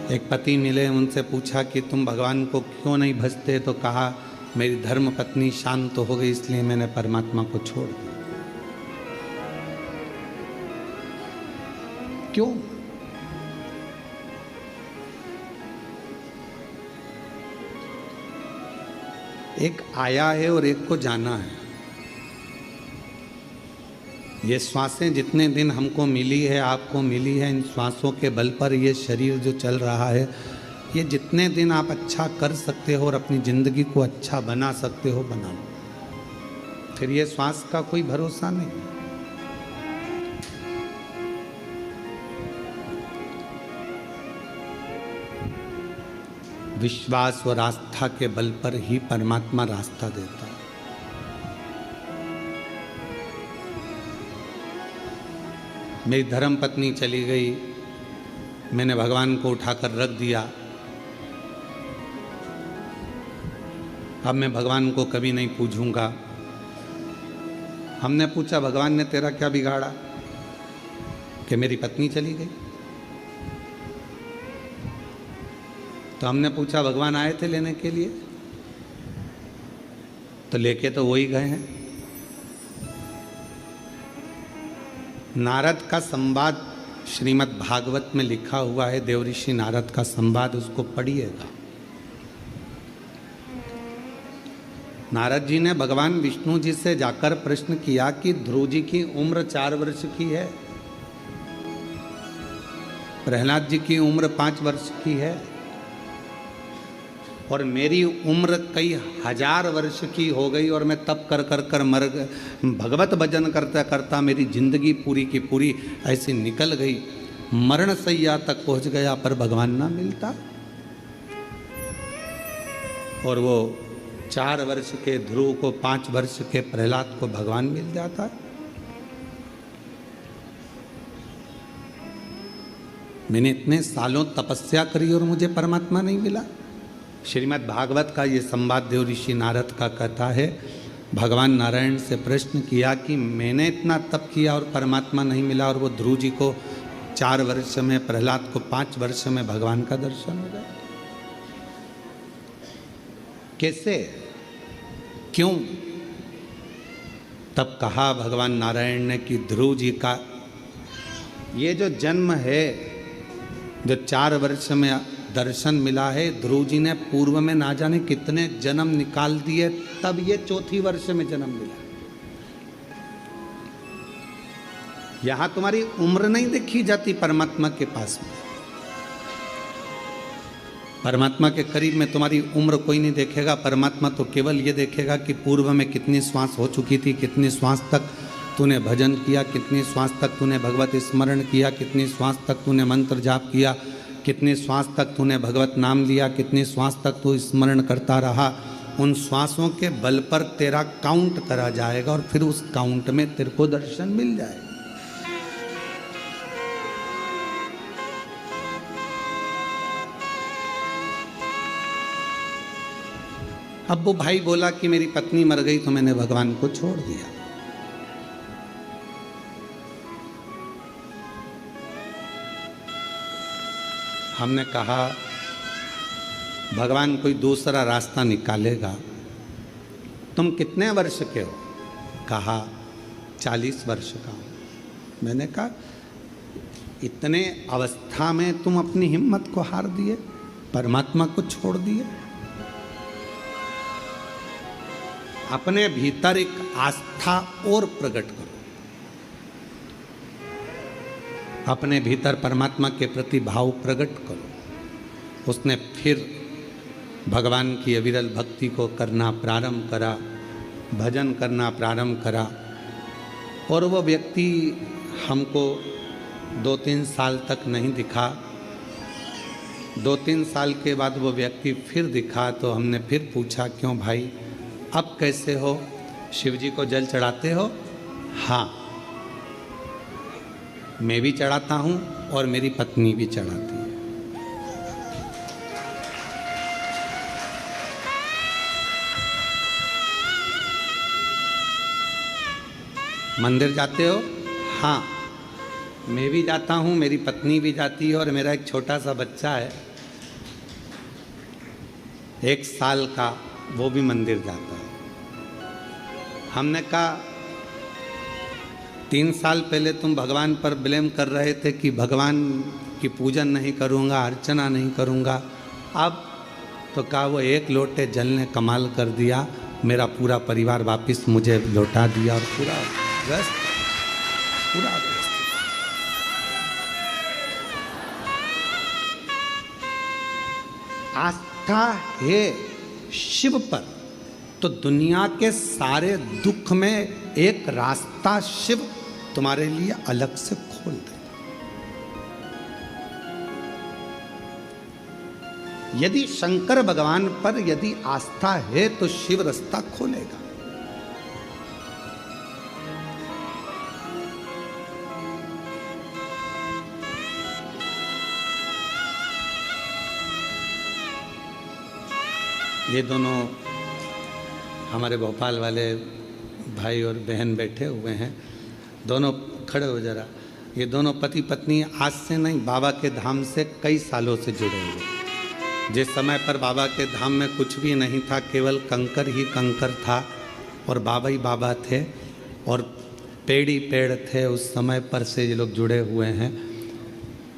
एक पति मिले, उनसे पूछा कि तुम भगवान को क्यों नहीं भजते, तो कहा मेरी धर्म पत्नी शांत हो गई इसलिए मैंने परमात्मा को छोड़ दिया। क्यों? एक आया है और एक को जाना है। ये श्वासें जितने दिन हमको मिली है, आपको मिली है, इन श्वासों के बल पर ये शरीर जो चल रहा है, ये जितने दिन आप अच्छा कर सकते हो और अपनी ज़िंदगी को अच्छा बना सकते हो बना लो, फिर ये श्वास का कोई भरोसा नहीं। विश्वास और आस्था के बल पर ही परमात्मा रास्ता देता है। मेरी धर्म पत्नी चली गई, मैंने भगवान को उठाकर रख दिया। अब मैं भगवान को कभी नहीं पूछूंगा। हमने पूछा भगवान ने तेरा क्या बिगाड़ा कि मेरी पत्नी चली गई? तो हमने पूछा भगवान आए थे लेने के लिए, तो लेके तो वही गए हैं। नारद का संवाद श्रीमद् भागवत में लिखा हुआ है, देवऋषि नारद का संवाद, उसको पढ़िएगा। नारद जी ने भगवान विष्णु जी से जाकर प्रश्न किया कि ध्रुव जी की उम्र 4 वर्ष की है, प्रहलाद जी की उम्र 5 वर्ष की है, और मेरी उम्र कई हजार वर्ष की हो गई और मैं तप कर कर कर मर भगवत भजन करता करता मेरी जिंदगी पूरी की पूरी ऐसी निकल गई, मरण सैया तक पहुंच गया पर भगवान ना मिलता। और वो 4 वर्ष के ध्रुव को 5 वर्ष के प्रहलाद को भगवान मिल जाता। मैंने इतने सालों तपस्या करी और मुझे परमात्मा नहीं मिला। श्रीमद् भागवत का ये संवाद देवऋषि नारद का कहता है, भगवान नारायण से प्रश्न किया कि मैंने इतना तप किया और परमात्मा नहीं मिला, और वो ध्रुव जी को 4 वर्ष में, प्रहलाद को 5 वर्ष में भगवान का दर्शन हो गया। कैसे, क्यों? तब कहा भगवान नारायण ने कि ध्रुव जी का ये जो जन्म है, जो 4 वर्ष में दर्शन मिला है, ध्रुव जी ने पूर्व में ना जाने कितने जन्म निकाल दिए, तब ये 4 वर्ष में जन्म मिला। यहां तुम्हारी उम्र नहीं देखी जाती परमात्मा के पास में। परमात्मा के करीब में तुम्हारी उम्र कोई नहीं देखेगा। परमात्मा तो केवल ये देखेगा कि पूर्व में कितनी श्वास हो चुकी थी, कितनी श्वास तक तूने भजन किया, कितनी श्वास तक तूने भगवत स्मरण किया, कितनी श्वास तक तूने मंत्र जाप किया, कितनी श्वास तक तूने भगवत नाम लिया, कितनी श्वास तक तू स्मरण करता रहा। उन श्वासों के बल पर तेरा काउंट करा जाएगा और फिर उस काउंट में तेरे को दर्शन मिल जाएगा। अब वो भाई बोला कि मेरी पत्नी मर गई तो मैंने भगवान को छोड़ दिया। हमने कहा भगवान कोई दूसरा रास्ता निकालेगा। तुम कितने वर्ष के हो? कहा 40 वर्ष का हूं। मैंने कहा इतने अवस्था में तुम अपनी हिम्मत को हार दिए, परमात्मा को छोड़ दिए। अपने भीतर एक आस्था और प्रकट करो, अपने भीतर परमात्मा के प्रति भाव प्रकट करो। उसने फिर भगवान की अविरल भक्ति को करना प्रारंभ करा, भजन करना प्रारंभ करा, और वो व्यक्ति हमको 2-3 साल तक नहीं दिखा। 2-3 साल के बाद वो व्यक्ति फिर दिखा, तो हमने फिर पूछा क्यों भाई अब कैसे हो? शिव जी को जल चढ़ाते हो? हाँ, मैं भी चढ़ाता हूँ और मेरी पत्नी भी चढ़ाती है। मंदिर जाते हो? हाँ, मैं भी जाता हूँ, मेरी पत्नी भी जाती है और मेरा एक छोटा सा बच्चा है 1 साल का, वो भी मंदिर जाता है। हमने कहा 3 साल पहले तुम भगवान पर ब्लेम कर रहे थे कि भगवान की पूजन नहीं करूँगा, अर्चना नहीं करूँगा, अब तो कहा वो 1 लोटे जल ने कमाल कर दिया, मेरा पूरा परिवार वापस मुझे लौटा दिया और पूरा व्यस्त। आस्था है शिव पर तो दुनिया के सारे दुख में एक रास्ता शिव तुम्हारे लिए अलग से खोल दे। यदि शंकर भगवान पर यदि आस्था है तो शिव रास्ता खोलेगा। ये दोनों हमारे भोपाल वाले भाई और बहन बैठे हुए हैं, दोनों खड़े हो जरा। ये दोनों पति पत्नी आज से नहीं, बाबा के धाम से कई सालों से जुड़े हुए। जिस समय पर बाबा के धाम में कुछ भी नहीं था, केवल कंकर ही कंकर था और बाबा ही बाबा थे और पेड़ ही पेड़ थे, उस समय पर से ये लोग जुड़े हुए हैं।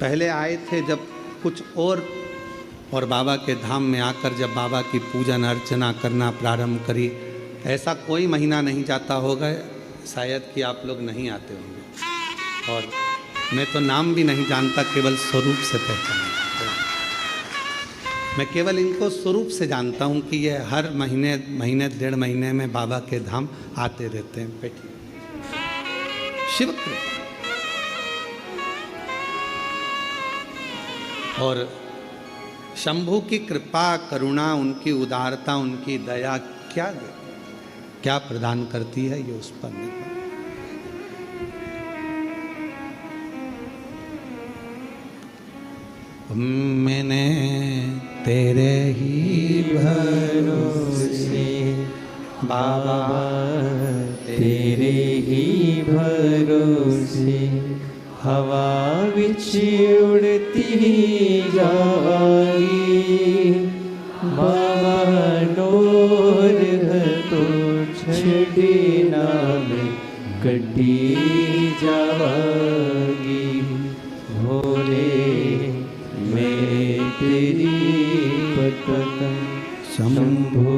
पहले आए थे जब कुछ और बाबा के धाम में आकर जब बाबा की पूजन अर्चना करना प्रारंभ करी, ऐसा कोई महीना नहीं जाता होगा शायद कि आप लोग नहीं आते होंगे। और मैं तो नाम भी नहीं जानता, केवल स्वरूप से पहचानता। मैं केवल इनको स्वरूप से जानता हूँ कि ये हर महीने 1.5 महीने में बाबा के धाम आते रहते हैं। बैठिए। शिव कृपा और शंभू की कृपा, करुणा, उनकी उदारता, उनकी दया क्या प्रदान करती है, ये उस पर निर्भर। मैंने तेरे ही भरोसे बाबा, तेरे ही भरोसे हवा विच उड़ती जागी, बानोर तो छड़ी नाम कटी जागी। भोले मैं तेरी पतन, शंभू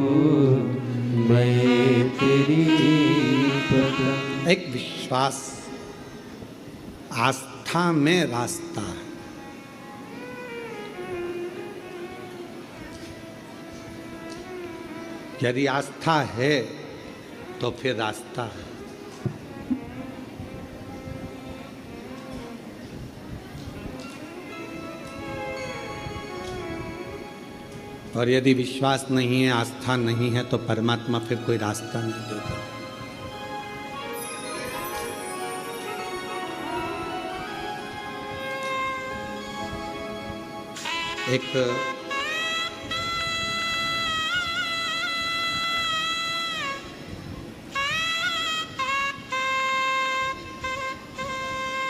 मैं तेरी पतन। एक विश्वास, आस्था में रास्ता है। यदि आस्था है तो फिर रास्ता है। और यदि विश्वास नहीं है, आस्था नहीं है, तो परमात्मा फिर कोई रास्ता नहीं देगा। एक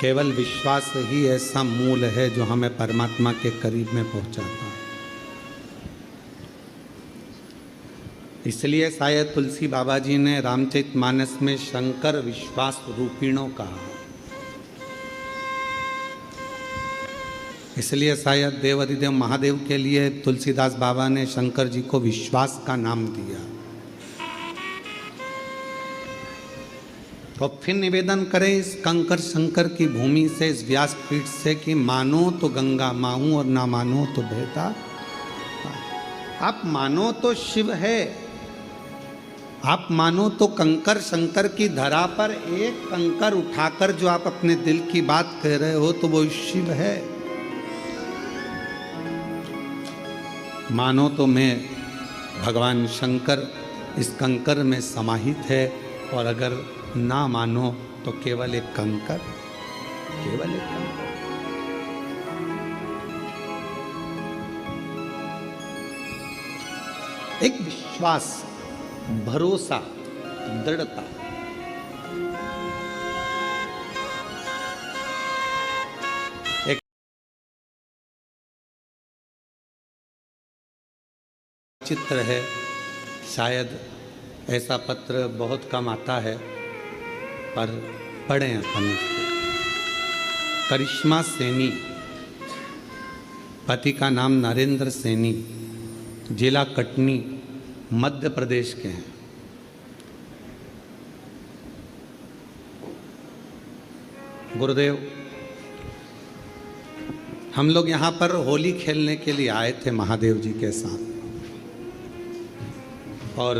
केवल विश्वास ही ऐसा मूल है जो हमें परमात्मा के करीब में पहुंचाता है। इसलिए शायद तुलसी बाबा जी ने रामचरितमानस में शंकर विश्वास रूपिणों कहा। इसलिए शायद देवाधिदेव महादेव के लिए तुलसीदास बाबा ने शंकर जी को विश्वास का नाम दिया। तो फिर निवेदन करें इस कंकर शंकर की भूमि से, इस व्यासपीठ से कि मानो तो गंगा माहूं और ना मानो तो बहता। आप मानो तो शिव है, आप मानो तो कंकर शंकर की धरा पर एक कंकर उठाकर जो आप अपने दिल की बात कह रहे हो तो वो शिव है। मानो तो मैं भगवान शंकर इस कंकर में समाहित है, और अगर ना मानो तो केवल एक कंकर, केवल एक कंकर। एक विश्वास, भरोसा, दृढ़ता। एक चित्र है, शायद ऐसा पत्र बहुत कम आता है, पर पढ़ें अपन। करिश्मा सैनी, पति का नाम नरेंद्र सैनी, जिला कटनी, मध्य प्रदेश के हैं। गुरुदेव, हम लोग यहाँ पर होली खेलने के लिए आए थे महादेव जी के साथ, और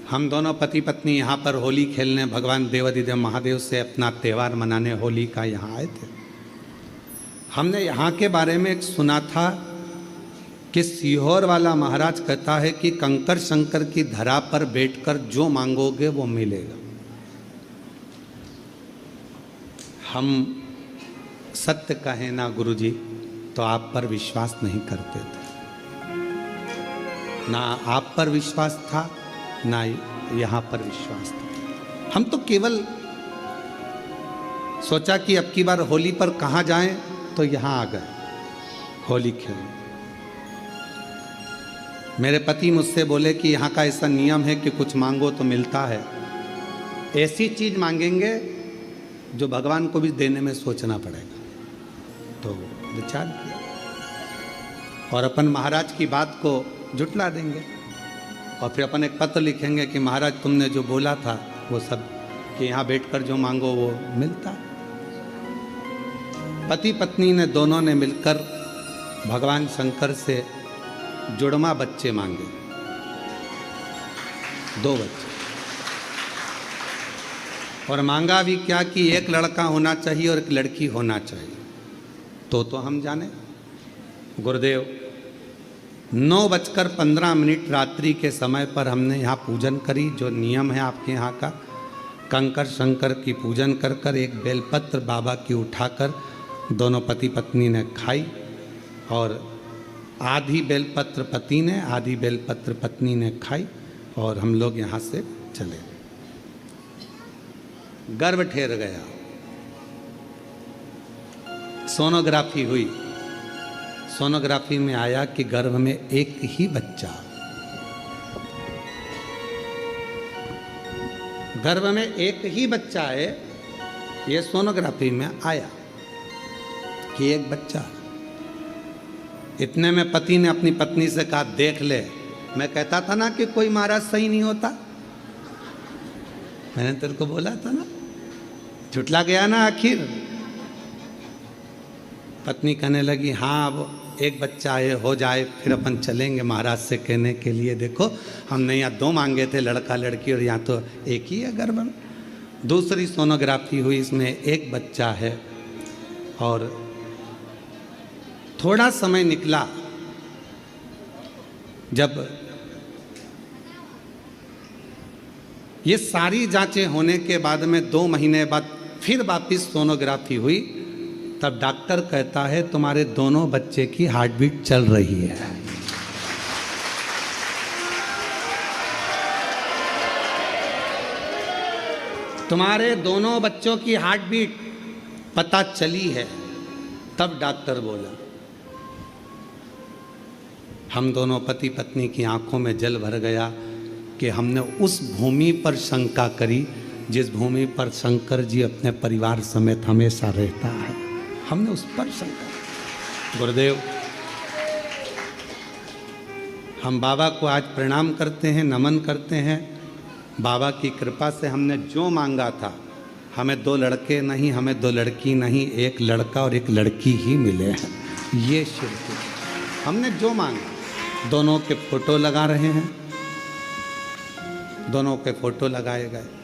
हम दोनों पति पत्नी यहाँ पर होली खेलने भगवान देवाधिदेव महादेव से अपना त्यौहार मनाने होली का यहाँ आए थे। हमने यहाँ के बारे में एक सुना था कि सीहोर वाला महाराज कहता है कि कंकर शंकर की धरा पर बैठकर जो मांगोगे वो मिलेगा। हम सत्य कहें ना गुरुजी तो आप पर विश्वास नहीं करते थे, ना आप पर विश्वास था ना यहाँ पर विश्वास था। हम तो केवल सोचा कि अब की बार होली पर कहाँ जाएं, तो यहाँ आ गए होली खेलने। मेरे पति मुझसे बोले कि यहाँ का ऐसा नियम है कि कुछ मांगो तो मिलता है, ऐसी चीज मांगेंगे जो भगवान को भी देने में सोचना पड़ेगा। तो विचार किया और अपन महाराज की बात को जुटला देंगे, और फिर अपन एक पत्र लिखेंगे कि महाराज तुमने जो बोला था वो सब, कि यहाँ बैठकर जो मांगो वो मिलता। पति पत्नी ने दोनों ने मिलकर भगवान शंकर से जुड़वा बच्चे मांगे, 2 बच्चे, और मांगा भी क्या कि एक लड़का होना चाहिए और एक लड़की होना चाहिए। तो हम जाने गुरुदेव, 9:15 रात्रि के समय पर हमने यहाँ पूजन करी। जो नियम है आपके यहाँ का, कंकर शंकर की पूजन कर कर एक बेलपत्र बाबा की उठाकर दोनों पति पत्नी ने खाई, और आधी बेलपत्र पति ने, आधी बेलपत्र पत्नी ने खाई, और हम लोग यहाँ से चले। गर्भ ठहर गया, सोनोग्राफी हुई। सोनोग्राफी में आया कि गर्भ में एक ही बच्चा, गर्भ में एक ही बच्चा है। ये सोनोग्राफी में आया कि एक बच्चा। इतने में पति ने अपनी पत्नी से कहा देख ले। मैं कहता था ना कि कोई महाराज सही नहीं होता, मैंने तेरे को बोला था ना, झुटला गया ना आखिर। पत्नी कहने लगी हाँ अब एक बच्चा है, हो जाए फिर अपन चलेंगे महाराज से कहने के लिए। देखो हमने यहाँ 2 मांगे थे, लड़का लड़की, और यहाँ तो एक ही है गर्भ में। दूसरी सोनोग्राफी हुई, इसमें एक बच्चा है। और थोड़ा समय निकला जब ये सारी जांचें होने के बाद में 2 महीने बाद फिर वापिस सोनोग्राफी हुई, तब डॉक्टर कहता है तुम्हारे दोनों बच्चे की हार्ट बीट चल रही है। तुम्हारे दोनों बच्चों की हार्ट बीट पता चली है। तब डॉक्टर बोला। हम दोनों पति पत्नी की आंखों में जल भर गया कि हमने उस भूमि पर शंका करी जिस भूमि पर शंकर जी अपने परिवार समेत हमेशा रहता है। हमने उस पर शंका। गुरुदेव, हम बाबा को आज प्रणाम करते हैं, नमन करते हैं। बाबा की कृपा से हमने जो मांगा था, हमें 2 लड़के नहीं, हमें 2 लड़की नहीं, एक लड़का और एक लड़की ही मिले हैं। ये शिव की हमने जो मांगा। दोनों के फोटो लगा रहे हैं, दोनों के फोटो लगाए गए।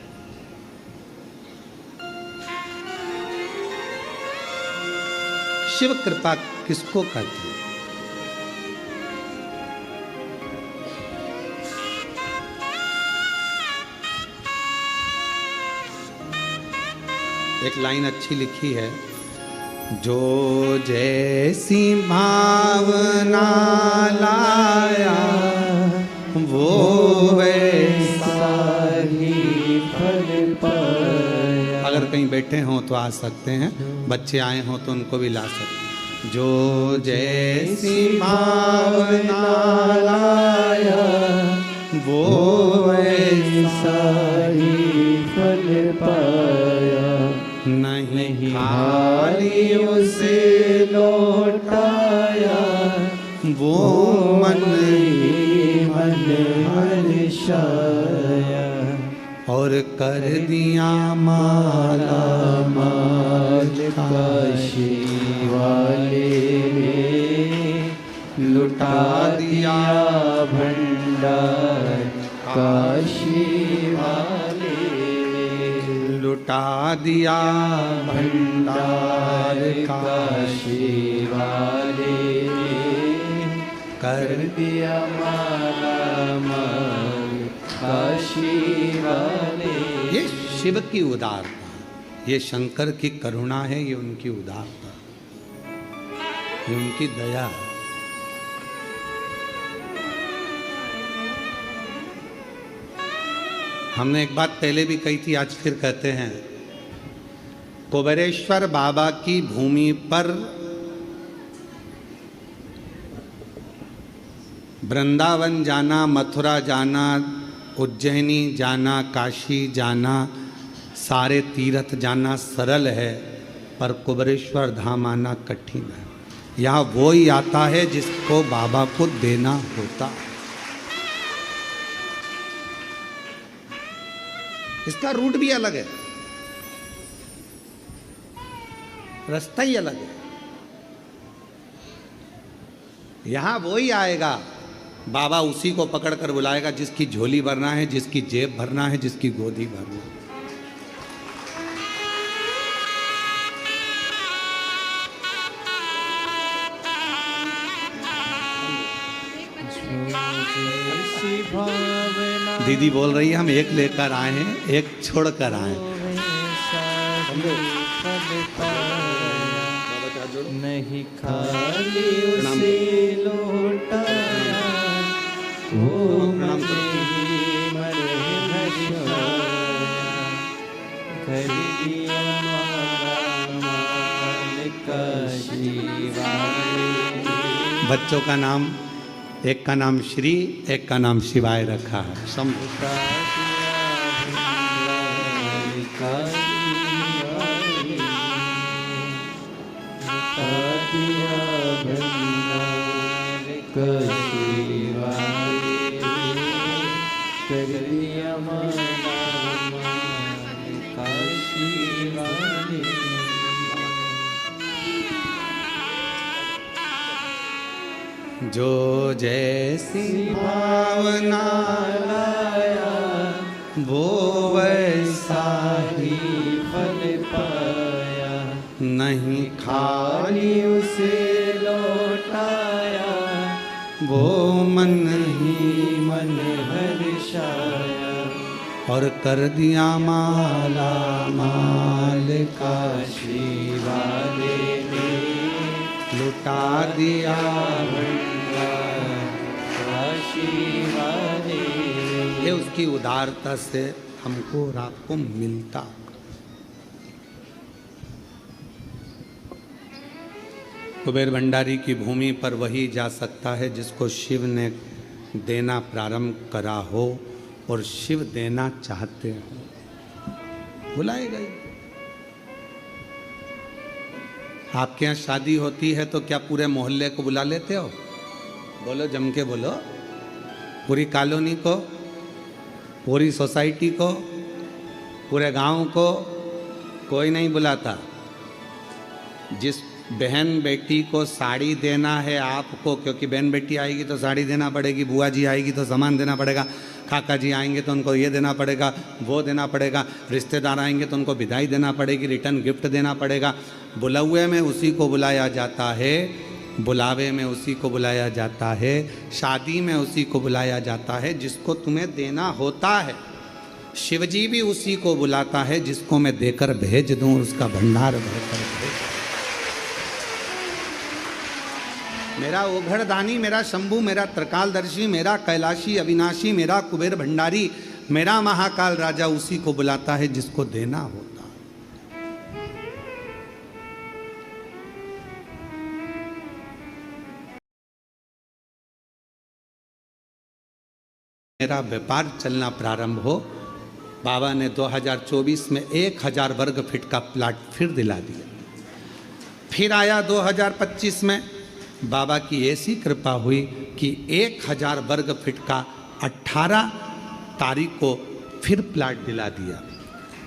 शिव कृपा किसको कहते हैं? एक लाइन अच्छी लिखी है, जो जैसी भावना लाया वो वैसा ही फल पाया। अगर कहीं बैठे हों तो आ सकते हैं, बच्चे आए हों तो उनको भी ला सकते हैं। जो जैसी भावना लाया वो ऐसा ही फल पाया। नहीं खाली उसे लौटाया, वो मन ही मन हर्षाया। और कर दिया माला माल काशी वाले ने लुटा दिया भंडार काशी वाले ने। लुटा दिया भंडार काशी वाले ने कर दिया माला माल काशी वाले। ये शिव की उदारता, ये शंकर की करुणा है, ये उनकी उदारता, ये उनकी दया है। हमने एक बात पहले भी कही थी, आज फिर कहते हैं। कुबेरेश्वर बाबा की भूमि पर वृंदावन जाना, मथुरा जाना, उज्जैनी जाना, काशी जाना, सारे तीर्थ जाना सरल है, पर कुबेरेश्वर धाम आना कठिन है। यहाँ वो ही आता है जिसको बाबा को देना होता। इसका रूट भी अलग है, रास्ता ही अलग है। यहां वो ही आएगा, बाबा उसी को पकड़ कर बुलाएगा जिसकी झोली भरना है, जिसकी जेब भरना है, जिसकी गोदी भरना है। दीदी बोल रही है हम एक लेकर आए हैं, एक छोड़कर आए हैं। नहीं खाली उसे लौटाया, वो मन ही मन हर्षाया। कर दिया माला माल काशी वाले। बच्चों का नाम, एक का नाम श्री, एक का नाम शिवाय रखा है। शंभु जो जैसी भावना लाया वो वैसा ही फल पाया। नहीं खाली उसे लौटाया, वो मन ही मन हर्षाया। और कर दिया माला माल काशी वाले ने लुटा दिया काशी वाले। ये उसकी उदारता से हमको और आपको मिलता। कुबेर भंडारी की भूमि पर वही जा सकता है जिसको शिव ने देना प्रारंभ करा हो और शिव देना चाहते हो। बुलाएगा ही। आपके यहाँ शादी होती है तो क्या पूरे मोहल्ले को बुला लेते हो? बोलो, जम के बोलो। पूरी कॉलोनी को, पूरी सोसाइटी को, पूरे गांव को कोई नहीं बुलाता। जिस बहन बेटी को साड़ी देना है आपको, क्योंकि बहन बेटी आएगी तो साड़ी देना पड़ेगी, बुआ जी आएगी तो सामान देना पड़ेगा, काका जी आएंगे तो उनको ये देना पड़ेगा, वो देना पड़ेगा, रिश्तेदार आएंगे तो उनको विदाई देना पड़ेगी, रिटर्न गिफ्ट देना पड़ेगा। बुलावे में उसी को बुलाया जाता है, बुलावे में उसी को बुलाया जाता है, शादी में उसी को बुलाया जाता है जिसको तुम्हें देना होता है। शिवजी भी उसी को बुलाता है जिसको मैं देकर भेज दूं, उसका भंडार भरकर भेज। मेरा ओघड़दानी, मेरा शंभू, मेरा त्रिकालदर्शी, मेरा कैलाशी अविनाशी, मेरा कुबेर भंडारी, मेरा महाकाल राजा उसी को बुलाता है जिसको देना होता है। मेरा व्यापार चलना प्रारंभ हो। बाबा ने 2024 में 1000 वर्ग फीट का प्लाट फिर दिला दिया। फिर आया 2025 में, बाबा की ऐसी कृपा हुई कि 1000 वर्ग फीट का 18 तारीख को फिर प्लाट दिला दिया।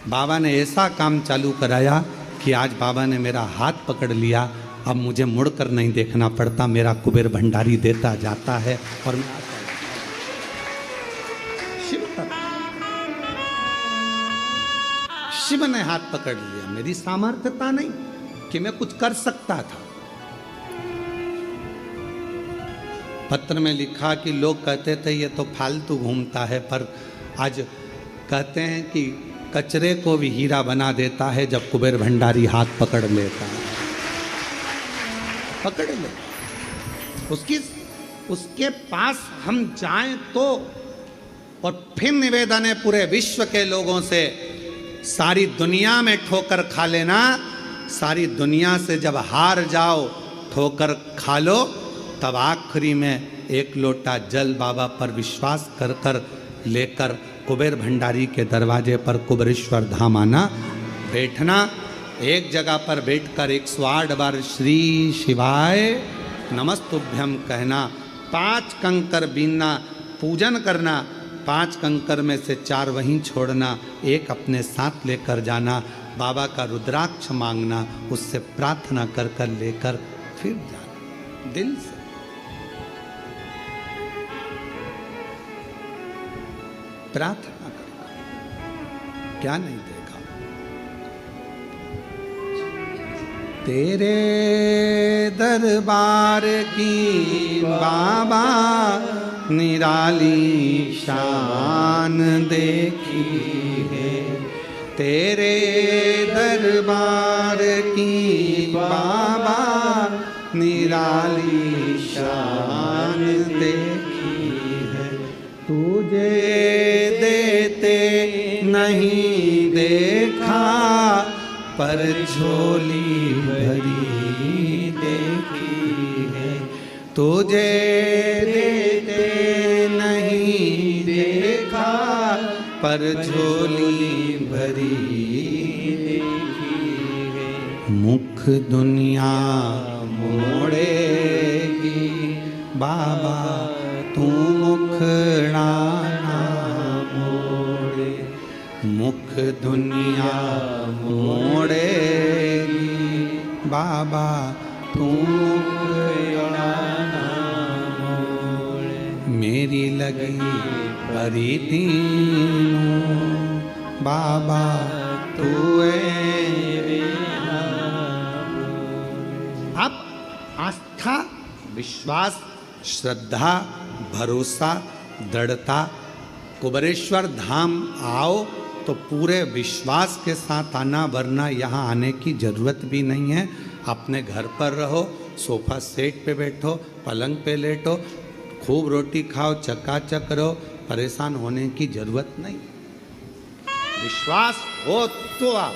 बाबा ने ऐसा काम चालू कराया कि आज बाबा ने मेरा हाथ पकड़ लिया। अब मुझे मुड़कर नहीं देखना पड़ता, मेरा कुबेर भंडारी देता जाता है और मैं आता हूं। शिव ने हाथ पकड़ लिया। मेरी सामर्थ्यता नहीं कि मैं कुछ कर सकता था। पत्र में लिखा कि लोग कहते थे ये तो फालतू घूमता है, पर आज कहते हैं कि कचरे को भी हीरा बना देता है जब कुबेर भंडारी हाथ पकड़ लेता है। पकड़ ले उसके पास हम जाएं तो। और फिर निवेदन है पूरे विश्व के लोगों से, सारी दुनिया में ठोकर खा लेना, सारी दुनिया से जब हार जाओ ठोकर खा लो, तब आखिरी में एक लोटा जल बाबा पर विश्वास कर कर लेकर कुबेर भंडारी के दरवाजे पर कुबेरेश्वर धाम आना, बैठना, एक जगह पर बैठकर 108 बार श्री शिवाय नमस्तुभ्यम कहना, 5 कंकर बीनना, पूजन करना, 5 कंकर में से 4 वहीं छोड़ना, 1 अपने साथ लेकर जाना, बाबा का रुद्राक्ष मांगना, उससे प्रार्थना कर कर लेकर फिर जाना दिल से। प्रार्थना कर, क्या नहीं देखा। तेरे दरबार की बाबा निराली शान देखी है, तेरे दरबार की बाबा निराली शान देखी है। तुझे देते नहीं देखा, पर झोली भरी देखी है। तुझे देते नहीं देखा, पर झोली भरी देखी है। मुख दुनिया मोड़ेगी बाबा, तू मुखड़ा ना मोड़े। मुख दुनिया मोड़ेगी बाबा, तू मुखड़ा ना मोड़े। मेरी लगी परी दीनों बाबा, तू अब आस्था, विश्वास, श्रद्धा, भरोसा, दृढ़ता, कुबेरेश्वर धाम आओ तो पूरे विश्वास के साथ आना, वरना यहाँ आने की ज़रूरत भी नहीं है। अपने घर पर रहो, सोफा सेट पे बैठो, पलंग पे लेटो, खूब रोटी खाओ, चकाचक रहो, परेशान होने की ज़रूरत नहीं। विश्वास हो तो आओ,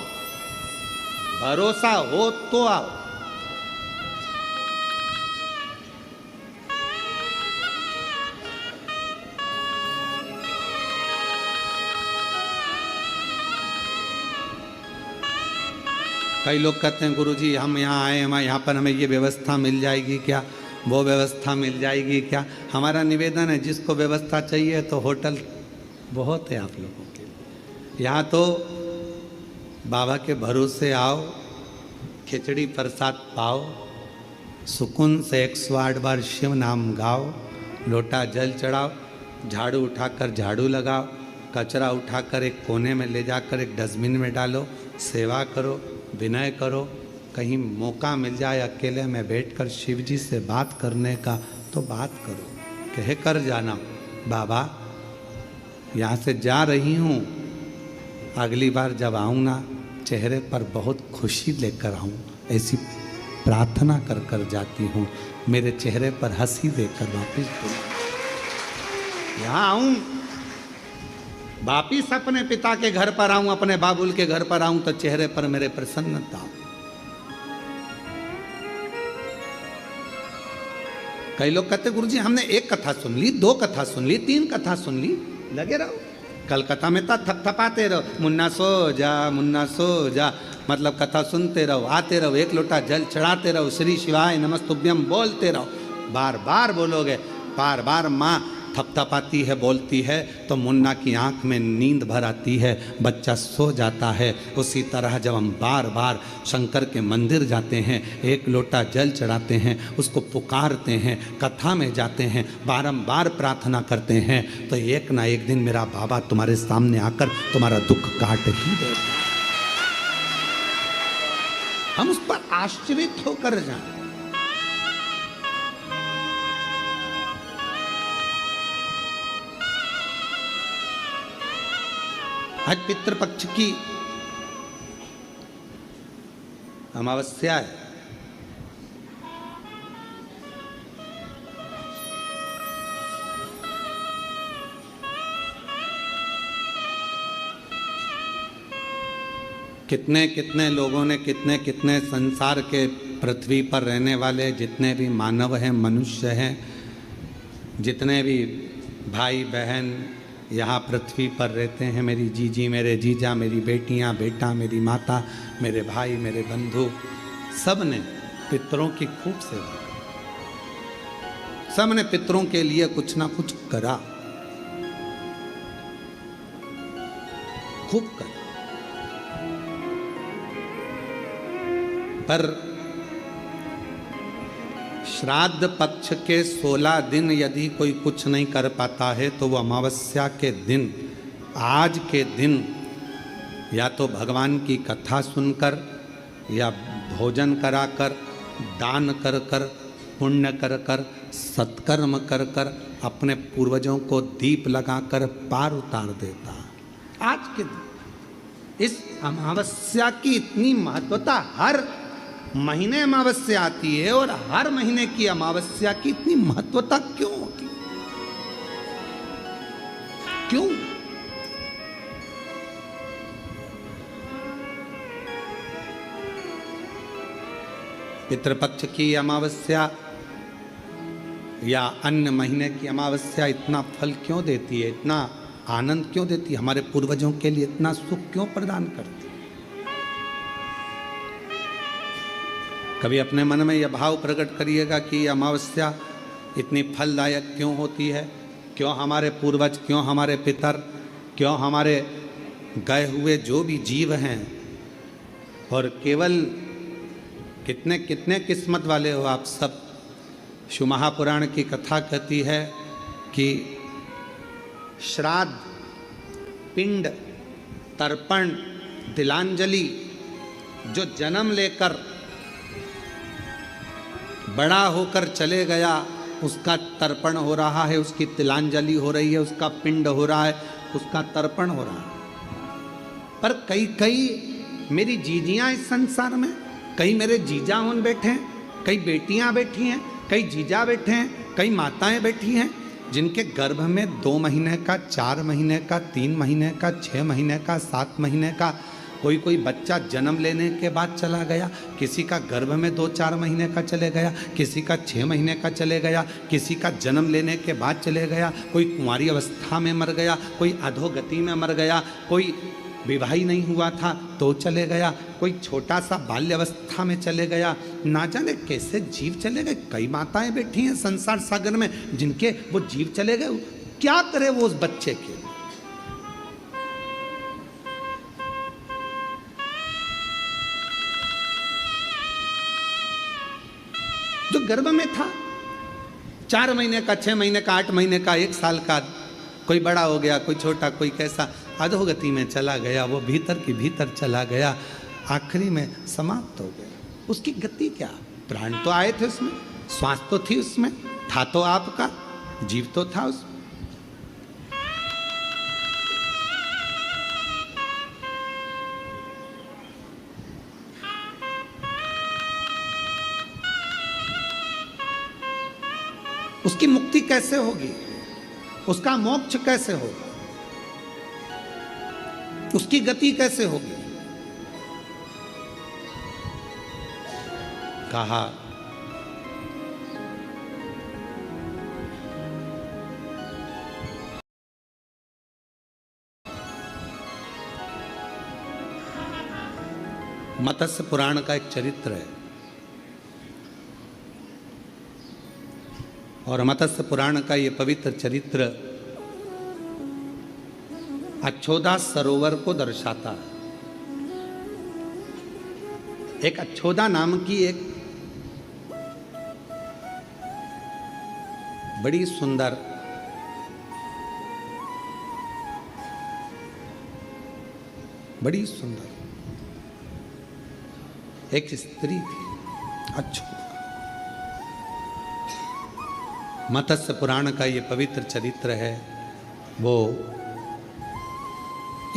भरोसा हो तो आओ। कई लोग कहते हैं गुरुजी हम यहाँ आए, हम यहाँ पर हमें ये व्यवस्था मिल जाएगी क्या, वो व्यवस्था मिल जाएगी क्या। हमारा निवेदन है जिसको व्यवस्था चाहिए तो होटल बहुत है आप लोगों के लिए। यहाँ तो बाबा के भरोसे आओ, खिचड़ी प्रसाद पाओ, सुकून से 108 बार शिव नाम गाओ, लोटा जल चढ़ाओ, झाड़ू उठाकर झाड़ू लगाओ, कचरा उठाकर एक कोने में ले जाकर एक डस्टबिन में डालो, सेवा करो, विनय करो। कहीं मौका मिल जाए अकेले में बैठकर शिव जी से बात करने का तो बात करो, कह कर जाना बाबा यहाँ से जा रही हूँ, अगली बार जब आऊँ ना चेहरे पर बहुत खुशी लेकर आऊँ, ऐसी प्रार्थना कर कर जाती हूँ। मेरे चेहरे पर हंसी देकर वापिस यहाँ आऊँ, वापिस अपने पिता के घर पर आऊं, अपने बाबुल के घर पर आऊं तो चेहरे पर मेरे प्रसन्नता। कई लोग कहते गुरुजी हमने एक कथा सुन ली, 2 कथा सुन ली, 3 कथा सुन ली, लगे रहो कल कथा में तो थपथपाते रहो, मुन्ना सो जा, मुन्ना सो जा, मतलब कथा सुनते रहो, आते रहो, 1 लोटा जल चढ़ाते रहो, श्री शिवाय नमस्तुभ्यम बोलते रहो, बार बार बोलोगे, बार बार माँ थपथपाती है, बोलती है तो मुन्ना की आंख में नींद भर आती है, बच्चा सो जाता है। उसी तरह जब हम बार बार शंकर के मंदिर जाते हैं, 1 लोटा जल चढ़ाते हैं, उसको पुकारते हैं, कथा में जाते हैं, बारंबार प्रार्थना करते हैं, तो एक ना एक दिन मेरा बाबा तुम्हारे सामने आकर तुम्हारा दुख काट ही देगा। हम उस पर आश्चर्यित होकर जाएं। आज पितृपक्ष की अमावस्या है। कितने कितने लोगों ने, कितने कितने संसार के पृथ्वी पर रहने वाले जितने भी मानव हैं, मनुष्य हैं, जितने भी भाई बहन यहाँ पृथ्वी पर रहते हैं, मेरी जीजी, मेरे जीजा, मेरी बेटियाँ, बेटा, मेरी माता, मेरे भाई, मेरे बंधु, सब ने पितरों की खूब सेवा, सब ने पितरों के लिए कुछ ना कुछ करा, खूब करा। पर श्राद्ध पक्ष के 16 दिन यदि कोई कुछ नहीं कर पाता है तो वो अमावस्या के दिन, आज के दिन, या तो भगवान की कथा सुनकर, या भोजन कराकर, दान कर कर, पुण्य कर कर, सत्कर्म कर कर, अपने पूर्वजों को दीप लगाकर पार उतार देता। आज के दिन इस अमावस्या की इतनी महत्वता, हर महीने अमावस्या आती है और हर महीने की अमावस्या की इतनी महत्वता क्यों होती? क्यों? पितृपक्ष की अमावस्या या अन्य महीने की अमावस्या इतना फल क्यों देती है, इतना आनंद क्यों देती है, हमारे पूर्वजों के लिए इतना सुख क्यों प्रदान करती है? कभी अपने मन में यह भाव प्रकट करिएगा कि अमावस्या इतनी फलदायक क्यों होती है, क्यों हमारे पूर्वज, क्यों हमारे पितर, क्यों हमारे गए हुए जो भी जीव हैं, और केवल कितने कितने किस्मत वाले हो आप सब। शिव महापुराण की कथा कहती है कि श्राद्ध, पिंड, तर्पण, तिलांजलि, जो जन्म लेकर बड़ा होकर चले गया उसका तर्पण हो रहा है, उसकी तिलांजलि हो रही है, उसका पिंड हो रहा है, उसका तर्पण हो रहा है। पर कई कई मेरी जीजियाँ इस संसार में, कई मेरे जीजा उन बैठे हैं, कई बेटियाँ बैठी हैं, कई जीजा बैठे हैं, कई माताएं बैठी हैं, जिनके गर्भ में 2 महीने का, 4 महीने का, 3 महीने का, 6 महीने का, 7 महीने का, कोई बच्चा जन्म लेने के बाद चला गया, किसी का गर्भ में 2-4 महीने का चले गया, किसी का 6 महीने का चले गया, किसी का जन्म लेने के बाद चले गया, कोई कुंवारी अवस्था में मर गया, कोई अधोगति में मर गया, कोई विवाही नहीं हुआ था तो चले गया, कोई छोटा सा बाल्यावस्था में चले गया, ना जाने कैसे जीव चले गए। कई माताएं बैठी हैं संसार सागर में जिनके वो जीव चले गए, क्या करे वो उस बच्चे के। जो गर्भ में था, 4 महीने का, 6 महीने का, 8 महीने का, 1 साल का, कोई बड़ा हो गया, कोई छोटा, कोई कैसा, अधोगति में चला गया, वो भीतर की भीतर चला गया, आखिरी में समाप्त हो गया। उसकी गति क्या? प्राण तो आए थे उसमें, श्वास तो थी उसमें, था तो आपका, जीव तो था उसमें। उसकी मुक्ति कैसे होगी? उसका मोक्ष कैसे होगा? उसकी गति कैसे होगी? कहा मत्स्य पुराण का एक चरित्र है और मत्स्य पुराण का ये पवित्र चरित्र अक्षोदा सरोवर को दर्शाता है। एक अक्षोदा नाम की एक बड़ी सुंदर एक स्त्री थी अक्षोदा। मत्स्य पुराण का ये पवित्र चरित्र है। वो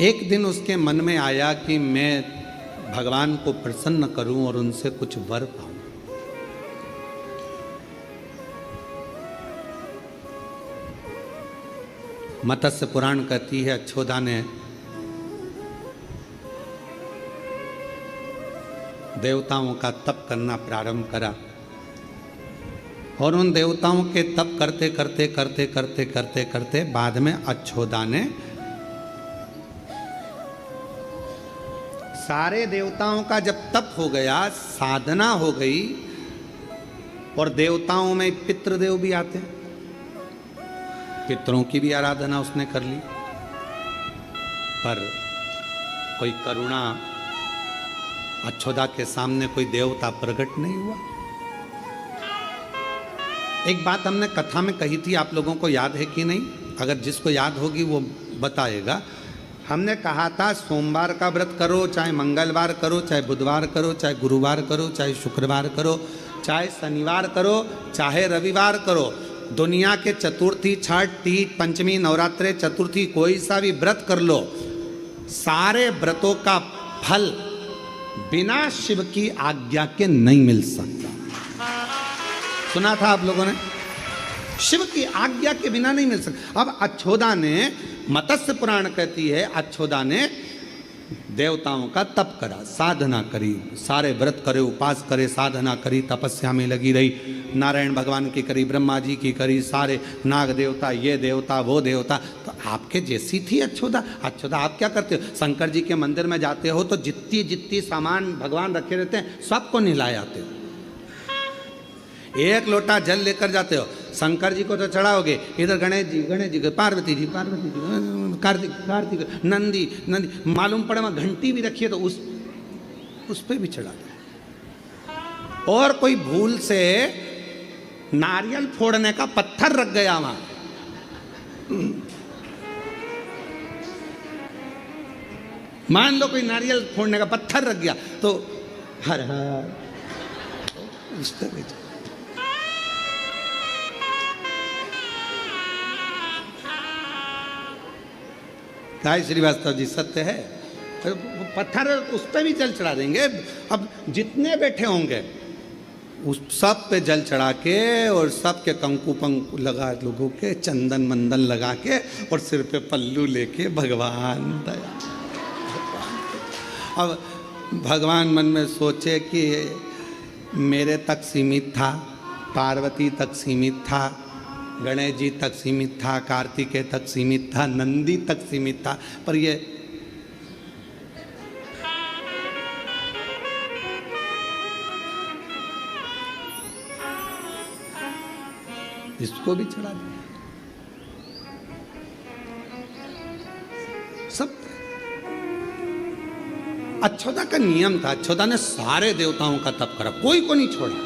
एक दिन उसके मन में आया कि मैं भगवान को प्रसन्न करूं और उनसे कुछ वर पाऊं। मत्स्य पुराण कहती है अक्षोदा ने देवताओं का तप करना प्रारंभ करा और उन देवताओं के तप करते करते करते करते करते करते बाद में अक्षोदा ने सारे देवताओं का जब तप हो गया, साधना हो गई और देवताओं में पितृदेव भी आते, पितरों की भी आराधना उसने कर ली, पर कोई करुणा अक्षोदा के सामने कोई देवता प्रकट नहीं हुआ। एक बात हमने कथा में कही थी, आप लोगों को याद है कि नहीं? अगर जिसको याद होगी वो बताएगा। हमने कहा था सोमवार का व्रत करो, चाहे मंगलवार करो, चाहे बुधवार करो, चाहे गुरुवार करो, चाहे शुक्रवार करो, चाहे शनिवार करो, चाहे रविवार करो, दुनिया के चतुर्थी, छठ, तीज, पंचमी, नवरात्रे, चतुर्थी, कोई सा भी व्रत कर लो, सारे व्रतों का फल बिना शिव की आज्ञा के नहीं मिल सकता। सुना था आप लोगों ने? शिव की आज्ञा के बिना नहीं मिल सकता। अब अक्षोदा ने, मत्स्य पुराण कहती है, अक्षोदा ने देवताओं का तप करा, साधना करी, सारे व्रत करे, उपास करे, साधना करी, तपस्या में लगी रही, नारायण भगवान की करी, ब्रह्मा जी की करी, सारे नाग देवता, ये देवता, वो देवता। तो आपके जैसी थी अक्षोदा। अक्षोदा आप क्या करते हो? शंकर जी के मंदिर में जाते हो तो जितनी जितनी सामान भगवान रखे रहते हैं सबको नहलाए आते हो, एक लोटा जल लेकर जाते हो, शंकर जी को तो चढ़ाओगे, इधर गणेश जी, पार्वती जी, कार्तिक, नंदी, मालूम पड़े वहाँ घंटी भी रखिए तो उस पे भी चढ़ा दो। और कोई भूल से नारियल फोड़ने का पत्थर रख गया वहां, मान लो कोई नारियल फोड़ने का पत्थर रख गया तो हर हर उस पे भी। गाय श्रीवास्तव जी सत्य है, पत्थर उस पर भी जल चढ़ा देंगे। अब जितने बैठे होंगे उस सब पे जल चढ़ा के और सब के कंकु पंकु लगा, लोगों के चंदन मंदन लगा के और सिर पे पल्लू लेके भगवान दया। अब भगवान मन में सोचे कि मेरे तक सीमित था, पार्वती तक सीमित था, गणेश जी तक सीमित था, कार्तिकेय तक सीमित था, नंदी तक सीमित था, पर ये इसको भी चढ़ा दिया। सब अक्षोदा का नियम था। अक्षोदा ने सारे देवताओं का तप करा, कोई को नहीं छोड़ा।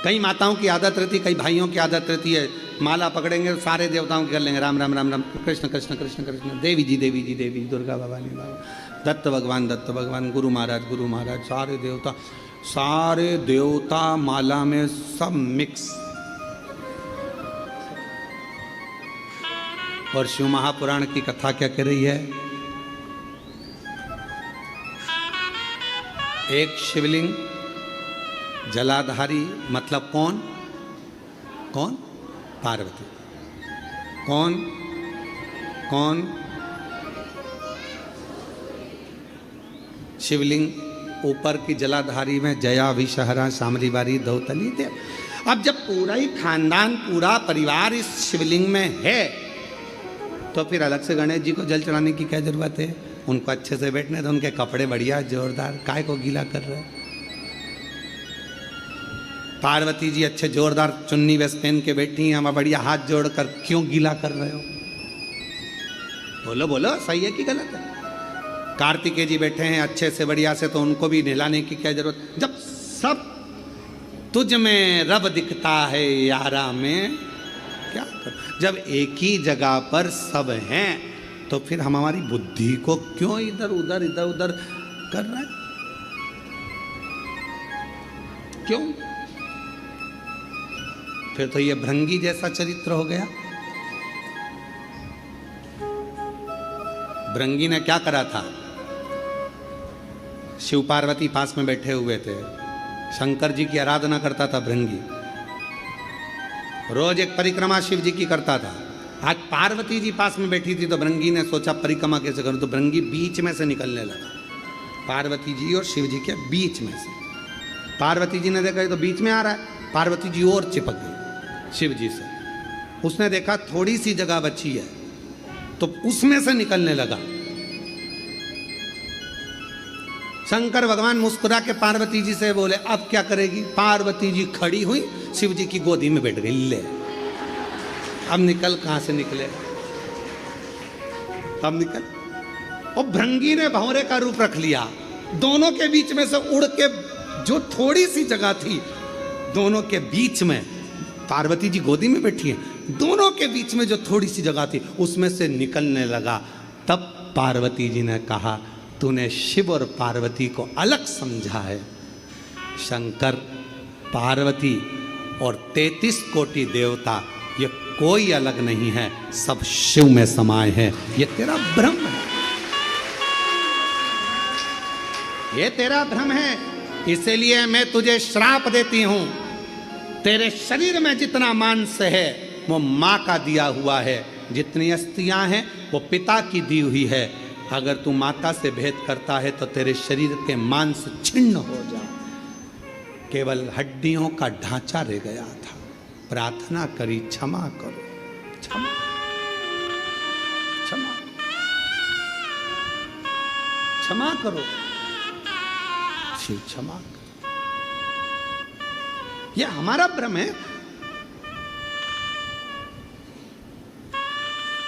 कई माताओं की आदत रहती, कई भाइयों की आदत रहती है, माला पकड़ेंगे सारे देवताओं की कर लेंगे, राम राम राम राम, कृष्ण कृष्ण कृष्ण कृष्ण, देवी जी देवी जी देवी, दुर्गा भवानी बाबा, दत्त भगवान, गुरु महाराज, सारे देवता माला में सब मिक्स। और शिव महापुराण की कथा क्या कह रही है? एक शिवलिंग जलाधारी, मतलब कौन? पार्वती। कौन? शिवलिंग ऊपर की जलाधारी में जया, विषहरा, सामरीवारी, दौतली देव। अब जब पूरा ही खानदान, पूरा परिवार इस शिवलिंग में है तो फिर अलग से गणेश जी को जल चढ़ाने की क्या जरूरत है? उनको अच्छे से बैठने तो, उनके कपड़े बढ़िया जोरदार, काय को गीला कर रहे हो? पार्वती जी अच्छे जोरदार चुन्नी वेस्ट पहन के बैठी हैं, हम बढ़िया हाथ जोड़कर क्यों गीला कर रहे हो? बोलो बोलो, सही है कि गलत है? कार्तिकेय जी बैठे हैं अच्छे से बढ़िया से, तो उनको भी नहलाने की क्या जरूरत? जब सब तुझ में रब दिखता है यारा में क्या कर? जब एक ही जगह पर सब हैं तो फिर हम हमारी बुद्धि को क्यों इधर उधर कर रहे हैं? क्यों? फिर तो ये भृंगी जैसा चरित्र हो गया। भृंगी ने क्या करा था? शिव पार्वती पास में बैठे हुए थे, शंकर जी की आराधना करता था भृंगी, रोज एक परिक्रमा शिव जी की करता था। आज पार्वती जी पास में बैठी थी तो भृंगी ने सोचा परिक्रमा कैसे करूं, तो भृंगी बीच में से निकलने लगा, पार्वती जी और शिव जी के बीच में से। पार्वती जी ने देखा तो बीच में आ रहा है, पार्वती जी और चिपक गई शिव जी से। उसने देखा थोड़ी सी जगह बची है तो उसमें से निकलने लगा। शंकर भगवान मुस्कुरा के पार्वती जी से बोले अब क्या करेगी? पार्वती जी खड़ी हुई, शिव जी की गोदी में बैठ गई। ले अब निकल, कहां से निकले? अब निकल। और भृंगी ने भंवरे का रूप रख लिया, दोनों के बीच में से उड़ के, जो थोड़ी सी जगह थी दोनों के बीच में, पार्वती जी गोदी में बैठी है, दोनों के बीच में जो थोड़ी सी जगह थी उसमें से निकलने लगा। तब पार्वती जी ने कहा तूने शिव और पार्वती को अलग समझा है। शंकर, पार्वती और 33 कोटि देवता ये कोई अलग नहीं है, सब शिव में समाये हैं। ये तेरा भ्रम है, ये तेरा भ्रम है। इसलिए मैं तुझे श्राप देती हूं। तेरे शरीर में जितना मांस है वो माँ का दिया हुआ है, जितनी अस्थियां हैं वो पिता की दी हुई है। अगर तू माता से भेद करता है तो तेरे शरीर के मांस छिन्न हो जाए, केवल हड्डियों का ढांचा रह गया था। प्रार्थना करी क्षमा करो, क्षमा क्षमा क्षमा करो, शिव क्षमा करो। यह हमारा भ्रम है।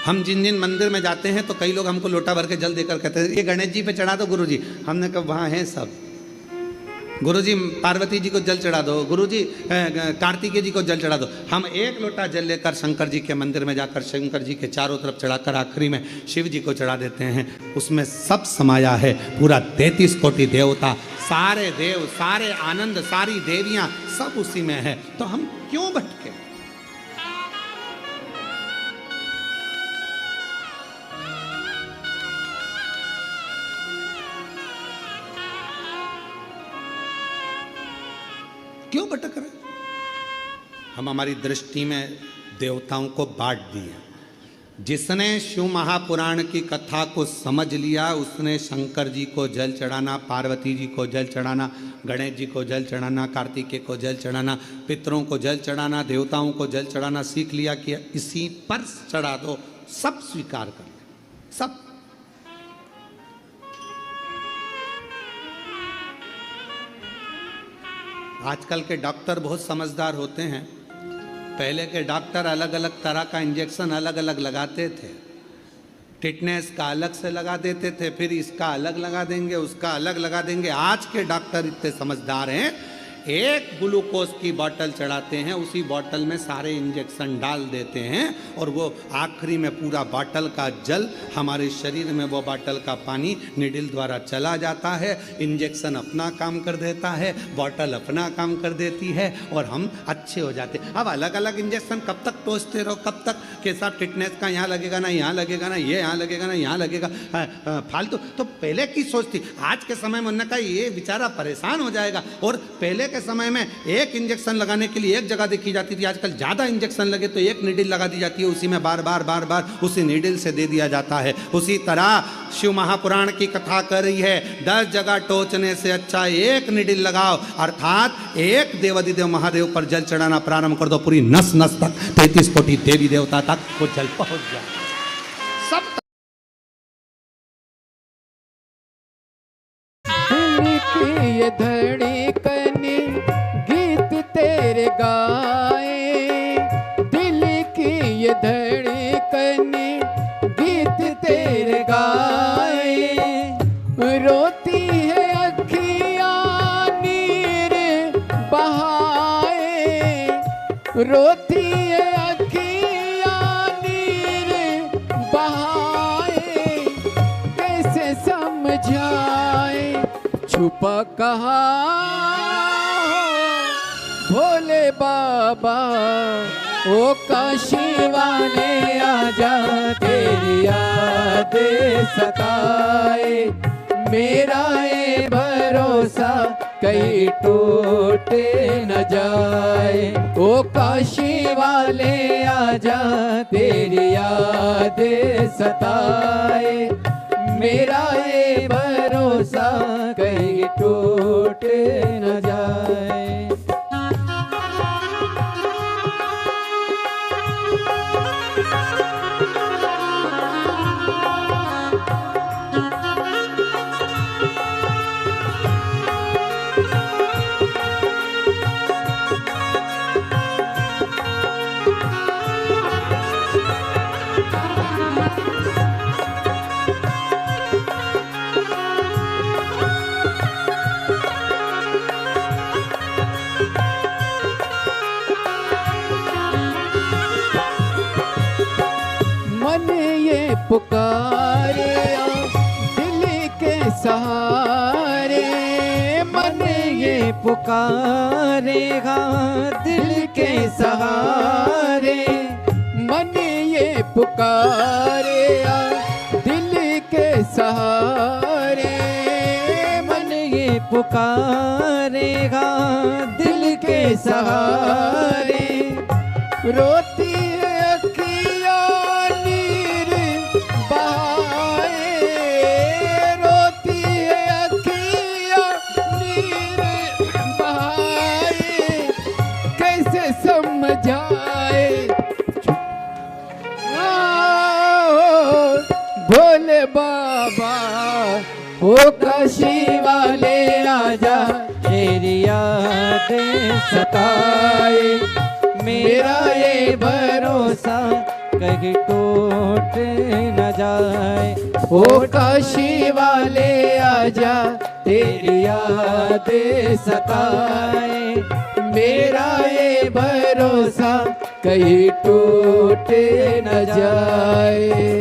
हम जिन जिन मंदिर में जाते हैं तो कई लोग हमको लोटा भर के जल देकर कहते हैं ये गणेश जी पे चढ़ा दो गुरुजी। हमने कहा वहाँ हैं सब। गुरुजी पार्वती जी को जल चढ़ा दो, गुरुजी कार्तिकेय जी को जल चढ़ा दो। हम एक लोटा जल लेकर शंकर जी के मंदिर में जाकर शंकर जी के चारों तरफ चढ़ाकर आखिरी में शिव जी को चढ़ा देते हैं। उसमें सब समाया है, पूरा 33 कोटि देवता, सारे देव, सारे आनंद, सारी देवियाँ सब उसी में है। तो हम क्यों भटके? क्यों भटक रहे? हम हमारी दृष्टि में देवताओं को बांट दिए। जिसने शिव महापुराण की कथा को समझ लिया उसने शंकर जी को जल चढ़ाना, पार्वती जी को जल चढ़ाना, गणेश जी को जल चढ़ाना, कार्तिकेय को जल चढ़ाना, पितरों को जल चढ़ाना, देवताओं को जल चढ़ाना सीख लिया कि इसी पर चढ़ा दो, सब स्वीकार कर ले, सब। आजकल के डॉक्टर बहुत समझदार होते हैं। पहले के डॉक्टर अलग अलग तरह का इंजेक्शन अलग अलग लगाते थे। टिटनेस का अलग से लगा देते थे, फिर इसका अलग लगा देंगे, उसका अलग लगा देंगे। आज के डॉक्टर इतने समझदार हैं, एक ग्लूकोज की बोतल चढ़ाते हैं, उसी बोतल में सारे इंजेक्शन डाल देते हैं और वो आखिरी में पूरा बोतल का जल हमारे शरीर में, वो बोतल का पानी निडिल द्वारा चला जाता है। इंजेक्शन अपना काम कर देता है, बोतल अपना काम कर देती है और हम अच्छे हो जाते हैं। अब अलग अलग इंजेक्शन कब तक टोचते रहो, कब तक के साथ टिटनेस का यहाँ लगेगा ना, यहाँ लगेगा ना, ये यहाँ लगेगा ना, यहाँ लगेगा, फालतू। तो पहले की सोच थी। आज के समय में उन्होंने कहा ये बेचारा परेशान हो जाएगा। और पहले के समय में एक इंजेक्शन लगाने के लिए एक जगह देखी जाती थी, आजकल ज्यादा इंजेक्शन लगे तो एक नीडल लगा दी जाती है, उसी में बार बार बार बार उसी नीडल से दे दिया जाता है। उसी तरह शिव महापुराण की कथा कर रही है, 10 जगह टोचने से अच्छा एक नीडल लगाओ, अर्थात एक देवाधिदेव महादेव पर जल चढ़ाना प्रारंभ कर दो, पूरी नस नस तक 33 कोटि देवी देवता तक वो जल पहुंच जाए। की ये धड़कन गीत तेरे गाए, दिल की ये धड़कन गीत तेरे गाए। रोती है अखियाँ नीर बहाए, रोती है अखियाँ नीर बहाए। कैसे समझाए छुपा कहाँ भोले बाबा, ओ काशी वाले आजा तेरी याद सताए। मेरा ये भरोसा कहीं टूटे न जाए, ओ काशी वाले आजा तेरी याद सताए। मेरा ये भरोसा कहीं टूटे न जाए। मन ये पुकारे दिल के सहारे, मन ये पुकारेगा दिल के सहारे। मन ये पुकारे दिल के सहारे, मन ये पुकारेगा दिल के सहारे। रोती है अखियाँ नीर बहाए, रोती है अखियाँ नीर बहाए। कैसे समझाए भोले बाबा, ओ काशी वाले आजा तेरी याद सताए। मेरा ये भरोसा कहीं टूट न जाए, ओ काशी वाले आजा तेरी याद सताए। मेरा ये भरोसा कहीं टूट न जाए।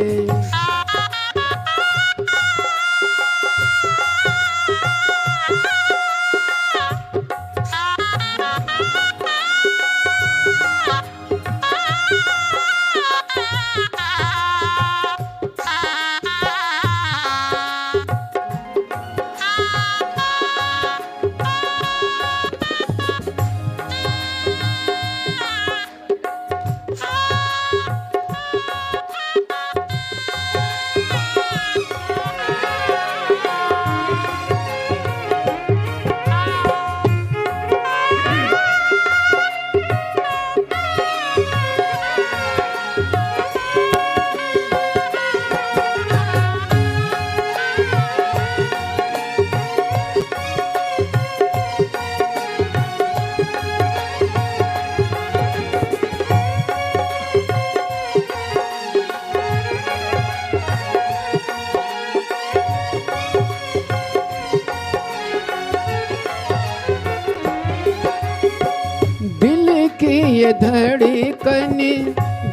की ये धड़कन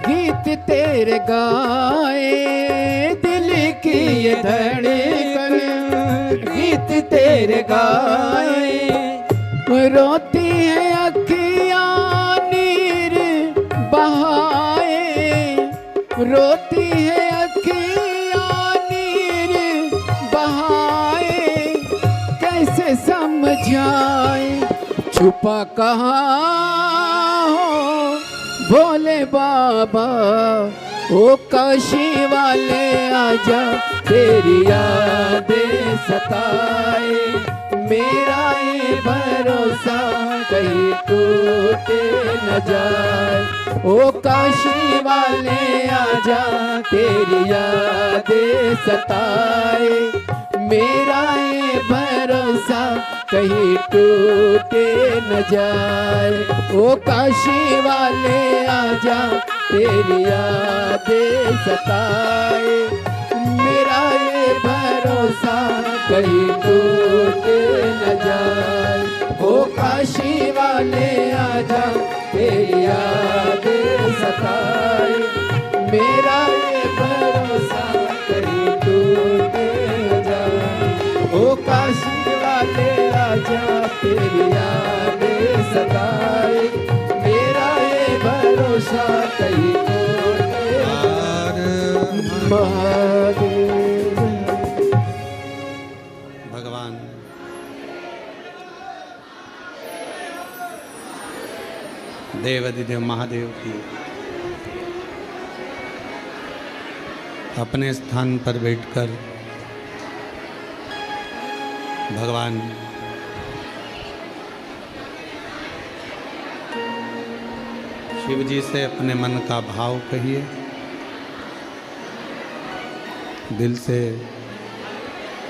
गीत तेरे गाए, दिल की ये धड़कन गीत तेरे गाए। रोती है अखियाँ नीर बहाए, रोती है अखियाँ नीर बहाए। कैसे समझाए छुपा कहाँ हो भोले बाबा, ओ काशी वाले आजा तेरी यादें सताए। मेरा ये भरोसा कहीं टूटे न जाए, ओ काशी वाले आजा तेरी यादें सताए। मेरा ये भरोसा कहीं टूटे न जाए। ओ काशी वाले आजा तेरी यादें सताए, मेरा ये भरोसा कहीं टूटे न जाए। ओ काशी वाले आजा तेरी यादें सताए, मेरा ये भरोसा कहीं टूटे न जाए। ओ काशी वाले आजा तेरी यादें सताए, मेरा ये भरोसा कहीं टूटे महादेव। भगवान देवाधिदेव महादेव की अपने स्थान पर बैठकर भगवान शिव जी से अपने मन का भाव कहिए, दिल से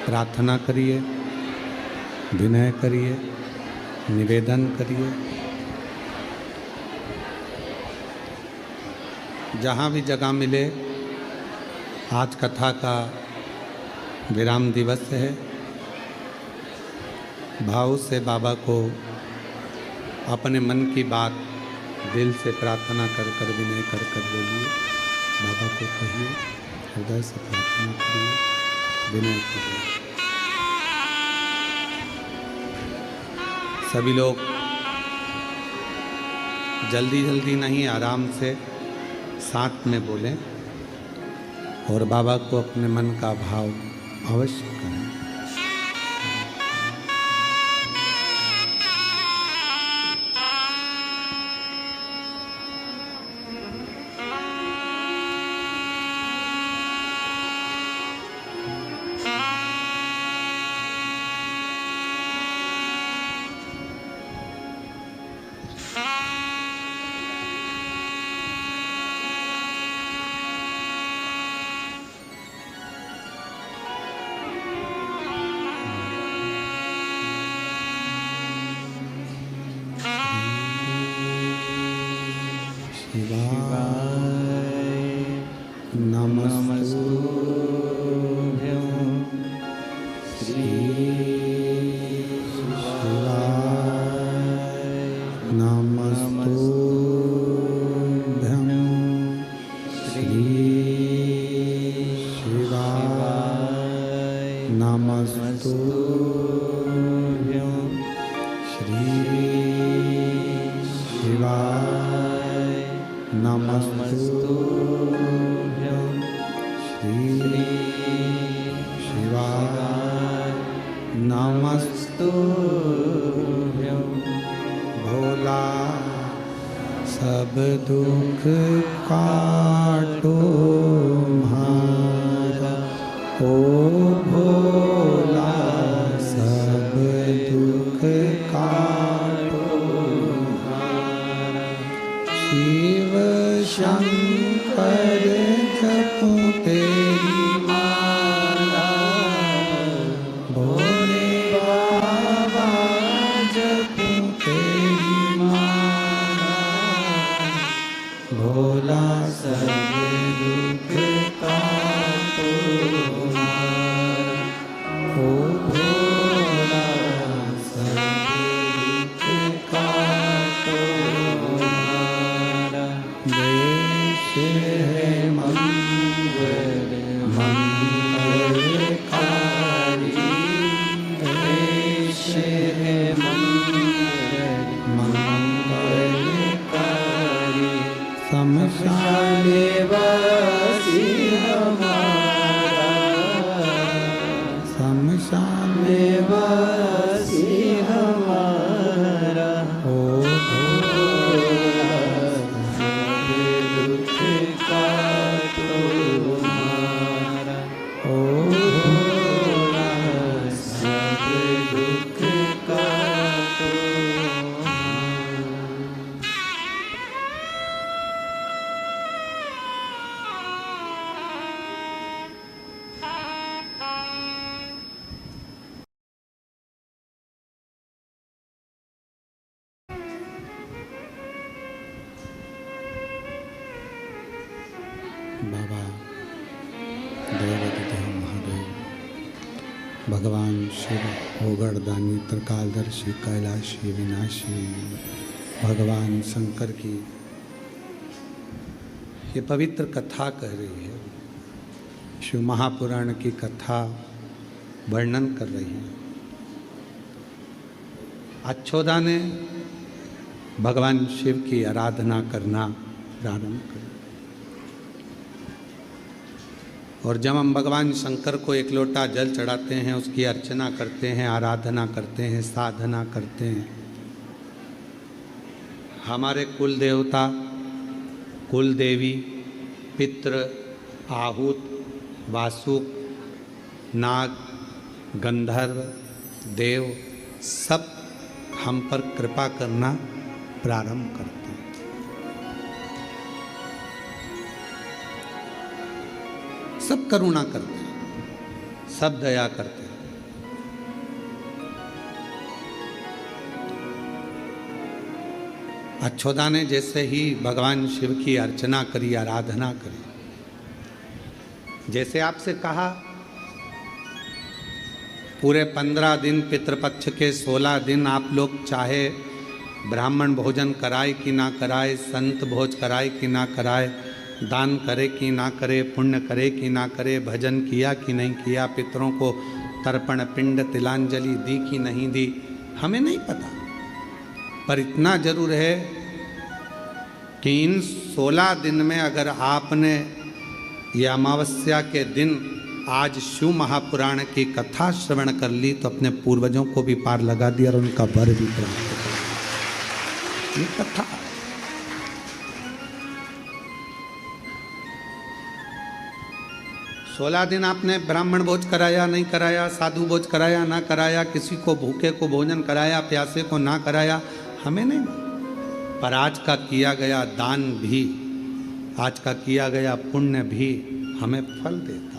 प्रार्थना करिए, विनय करिए, निवेदन करिए। जहाँ भी जगह मिले, आज कथा का विराम दिवस है। भाव से बाबा को अपने मन की बात दिल से प्रार्थना कर कर विनय कर कर बोलिए, बाबा को कहिए, हृदय से प्रार्थना करिए, विनय करिए। सभी लोग जल्दी जल्दी नहीं, आराम से साथ में बोलें और बाबा को अपने मन का भाव अवश्य करें। भोला सब दुख काटो म्हारा, ओ भोला सब दुख काटो म्हारा। शिव शंकर जपो तेरी माला, भोले बाबा जपो तेरी माला। भोला सब दुख काटो म्हारा, ओ भोला सब दुख काटो म्हारा। देश है मंगल मंगलकारी, देश है मंगल मंगलकारी। शमशान वासी हमारा, शमशान वासी हमारा। ओ भोला सब दुख काटो म्हारा, ओ भोला सब दुख काटो म्हारा। बाबा देवदेव महादेव भगवान शिव ओगड़दानी त्रिकालदर्शी कैलाशी विनाशी भगवान शंकर की ये पवित्र कथा कह रही है, शिव महापुराण की कथा वर्णन कर रही है। अच्छोदा ने भगवान शिव की आराधना करना प्रारंभ कर, और जब हम भगवान शंकर को एक लोटा जल चढ़ाते हैं, उसकी अर्चना करते हैं, आराधना करते हैं, साधना करते हैं, हमारे कुल देवता, कुल देवी, पितृ, आहूत, वासुक, नाग, गंधर्व, देव सब हम पर कृपा करना प्रारंभ करते हैं। सब करुणा करते हैं, सब दया करते हैं। अच्छोदा ने जैसे ही भगवान शिव की अर्चना करी, आराधना करी, जैसे आपसे कहा पूरे 15 दिन पितृपक्ष के 16 दिन आप लोग चाहे ब्राह्मण भोजन कराए कि ना कराए, संत भोज कराए कि ना कराए, दान करे कि ना करे, पुण्य करे कि ना करे, भजन किया कि नहीं किया, पितरों को तर्पण पिंड तिलांजलि दी कि नहीं दी, हमें नहीं पता। पर इतना जरूर है कि इन 16 दिन में अगर आपने ये अमावस्या के दिन आज शिव महापुराण की कथा श्रवण कर ली तो अपने पूर्वजों को भी पार लगा दिया और उनका वर भी प्राप्त कर। ये कथा 16 दिन आपने ब्राह्मण भोज कराया नहीं कराया, साधु भोज कराया ना कराया, किसी को भूखे को भोजन कराया, प्यासे को ना कराया, हमें नहीं। पर आज का किया गया दान भी, आज का किया गया पुण्य भी हमें फल देता।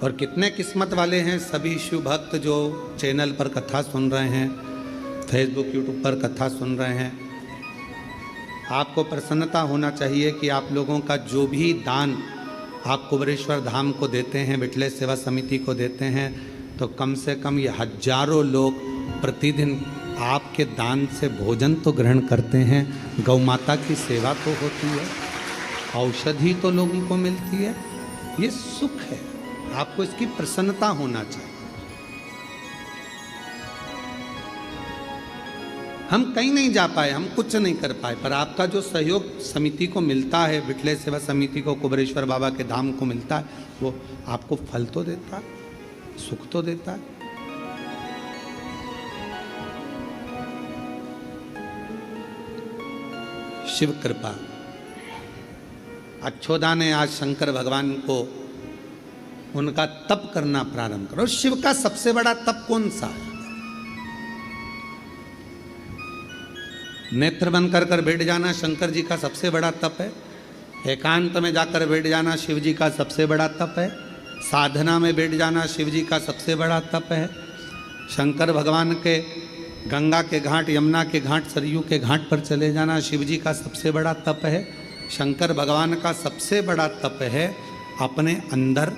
और कितने किस्मत वाले हैं सभी शिव भक्त जो चैनल पर कथा सुन रहे हैं, फेसबुक यूट्यूब पर कथा सुन रहे हैं। आपको प्रसन्नता होना चाहिए कि आप लोगों का जो भी दान आप कुबेरेश्वर धाम को देते हैं, विठले सेवा समिति को देते हैं, तो कम से कम ये हजारों लोग प्रतिदिन आपके दान से भोजन तो ग्रहण करते हैं, गौ माता की सेवा तो होती है, औषधि तो लोगों को मिलती है। ये सुख है, आपको इसकी प्रसन्नता होना चाहिए। हम कहीं नहीं जा पाए, हम कुछ नहीं कर पाए, पर आपका जो सहयोग समिति को मिलता है, विठले सेवा समिति को, कुबेरेश्वर बाबा के धाम को मिलता है, वो आपको फल तो देता है, सुख तो देता है। शिव कृपा। अच्छोदा ने आज शंकर भगवान को उनका तप करना प्रारंभ करो। शिव का सबसे बड़ा तप कौन सा है? नेत्र बंद कर कर बैठ जाना शंकर जी का सबसे बड़ा तप है। एकांत में जाकर बैठ जाना शिव जी का सबसे बड़ा तप है। साधना में बैठ जाना शिव जी का सबसे बड़ा तप है। शंकर भगवान के गंगा के घाट, यमुना के घाट, सरयू के घाट पर चले जाना शिव जी का सबसे बड़ा तप है। शंकर भगवान का सबसे बड़ा तप है अपने अंदर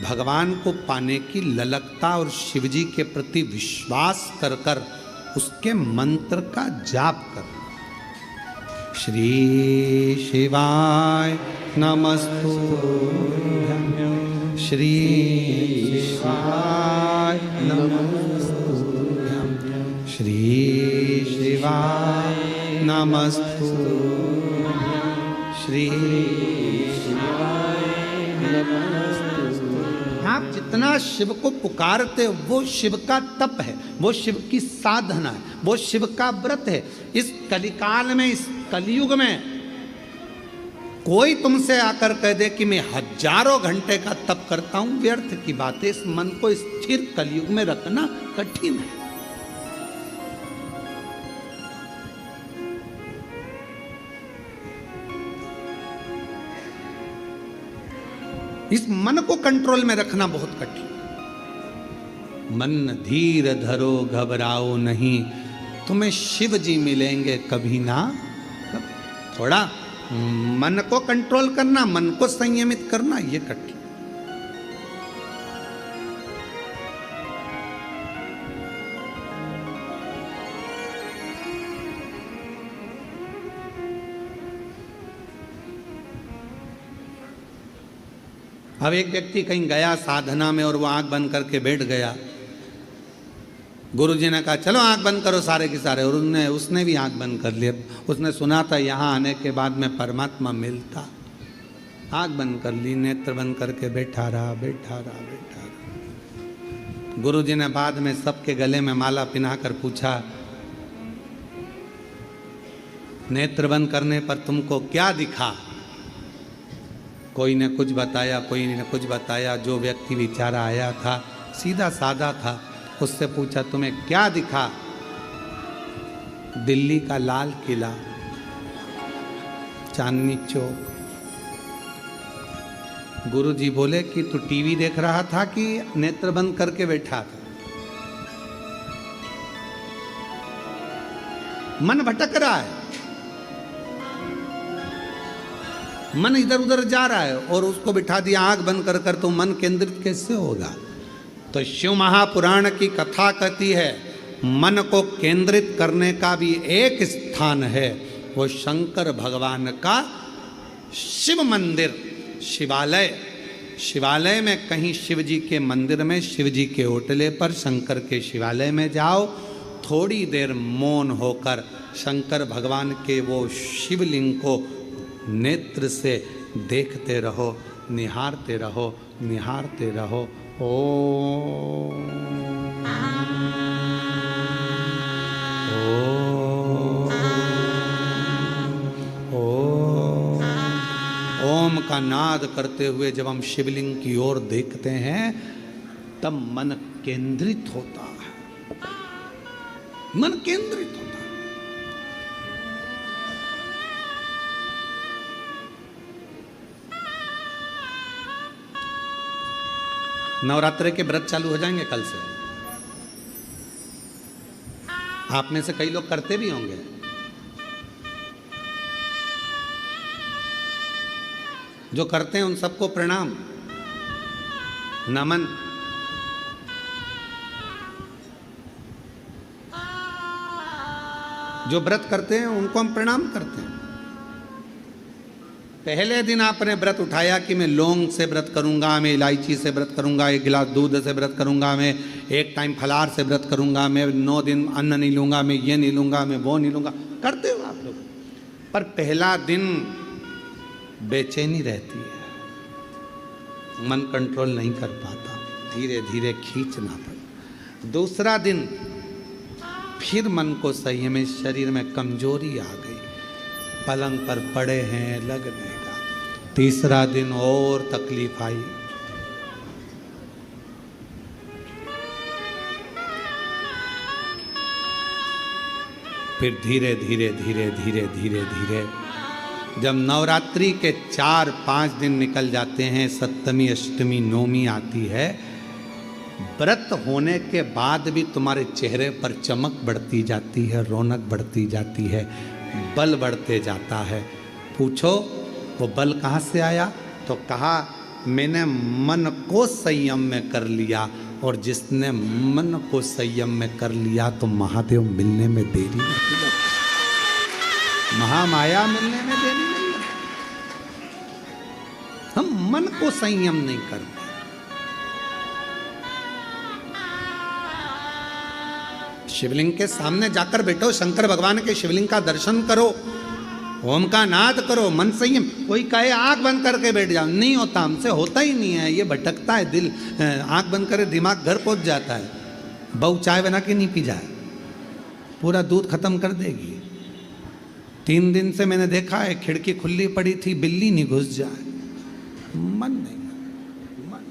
भगवान को पाने की ललकता और शिव जी के प्रति विश्वास कर कर उसके मंत्र का जाप कर। श्री शिवाय नमस्तुभ्यं, श्री शिवाय नमस्तुभ्यं, श्री शिवाय नमस्तुभ्यं, श्री शिवाय नमस्तुभ्यं। आप जितना शिव को पुकारते हो वो शिव का तप है, वो शिव की साधना है, वो शिव का व्रत है। इस कलिकाल में, इस कलयुग में कोई तुमसे आकर कह दे कि मैं हजारों घंटे का तप करता हूं, व्यर्थ की बात है। इस मन को स्थिर कलयुग में रखना कठिन है। इस मन को कंट्रोल में रखना बहुत कठिन। मन धीर धरो घबराओ नहीं, तुम्हें शिव जी मिलेंगे कभी ना। थोड़ा मन को कंट्रोल करना, मन को संयमित करना, ये कठिन। अब एक व्यक्ति कहीं गया साधना में और वो आंख बंद करके बैठ गया। गुरुजी ने कहा चलो आंख बंद करो सारे के सारे, और उसने भी आंख बंद कर लिया। उसने सुना था यहाँ आने के बाद में परमात्मा मिलता। आंख बंद कर ली, नेत्र बंद करके बैठा रहा। गुरुजी ने बाद में सबके गले में माला पहनाकर पूछा, नेत्र बंद करने पर तुमको क्या दिखा? कोई ने कुछ बताया, कोई ने कुछ बताया। जो व्यक्ति बेचारा आया था सीधा साधा था, उससे पूछा तुम्हें क्या दिखा? दिल्ली का लाल किला, चांदनी चौक। गुरुजी बोले कि तू टीवी देख रहा था कि नेत्र बंद करके बैठा था? मन भटक रहा है, मन इधर उधर जा रहा है और उसको बिठा दिया आंख बंद कर कर, तो मन केंद्रित कैसे होगा? तो शिव महापुराण की कथा कहती है मन को केंद्रित करने का भी एक स्थान है, वो शंकर भगवान का शिव मंदिर, शिवालय। शिवालय में कहीं शिव जी के मंदिर में, शिव जी के ओटले पर, शंकर के शिवालय में जाओ, थोड़ी देर मौन होकर शंकर भगवान के वो शिवलिंग को नेत्र से देखते रहो, निहारते रहो, निहारते रहो। ओम का नाद करते हुए जब हम शिवलिंग की ओर देखते हैं तब मन केंद्रित होता है, मन केंद्रित होता है। नवरात्रि के व्रत चालू हो जाएंगे कल से। आप में से कई लोग करते भी होंगे। जो करते हैं उन सबको प्रणाम, नमन। जो व्रत करते हैं उनको हम प्रणाम करते हैं। पहले दिन आपने व्रत उठाया कि मैं लौंग से व्रत करूंगा, मैं इलायची से व्रत करूंगा, 1 गिलास दूध से व्रत करूंगा, मैं 1 टाइम फलाहार से व्रत करूंगा, मैं 9 दिन अन्न नहीं लूंगा, मैं ये नहीं लूंगा, मैं वो नहीं लूंगा। करते हो आप लोग, पर पहला दिन बेचैनी रहती है, मन कंट्रोल नहीं कर पाता, धीरे धीरे खींचना पड़ा। दूसरा दिन फिर मन को संयम, शरीर में कमजोरी आ गई, पलंग पर पड़े हैं, लग नहीं रहा। तीसरा दिन और तकलीफ आई। फिर धीरे धीरे धीरे धीरे धीरे धीरे जब नवरात्रि के 4-5 दिन निकल जाते हैं, सप्तमी, अष्टमी, नवमी आती है, व्रत होने के बाद भी तुम्हारे चेहरे पर चमक बढ़ती जाती है, रौनक बढ़ती जाती है, बल बढ़ते जाता है। पूछो वो बल कहाँ से आया? तो कहा मैंने मन को संयम में कर लिया, और जिसने मन को संयम में कर लिया तो महादेव मिलने में देरी नहीं लगती, महामाया मिलने में देरी नहीं लगती। हम मन को संयम नहीं करते। शिवलिंग के सामने जाकर बैठो, शंकर भगवान के शिवलिंग का दर्शन करो, ओम का नाद करो, मन संयम। कोई कहे आंख बंद करके बैठ जाओ, नहीं होता, हमसे होता ही नहीं है, ये भटकता है दिल। आंख बंद करे दिमाग घर पहुंच जाता है। बहू चाय बना के नहीं पी जाए, पूरा दूध खत्म कर देगी। 3 दिन से मैंने देखा है, खिड़की खुली पड़ी थी, बिल्ली नहीं घुस जाए, मन नहीं। मन।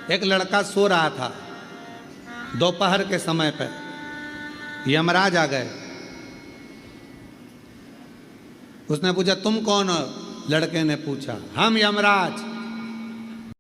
एक लड़का सो रहा था दोपहर के समय पर, यमराज आ गए। उसने पूछा तुम कौन हो? लड़के ने पूछा हम यमराज।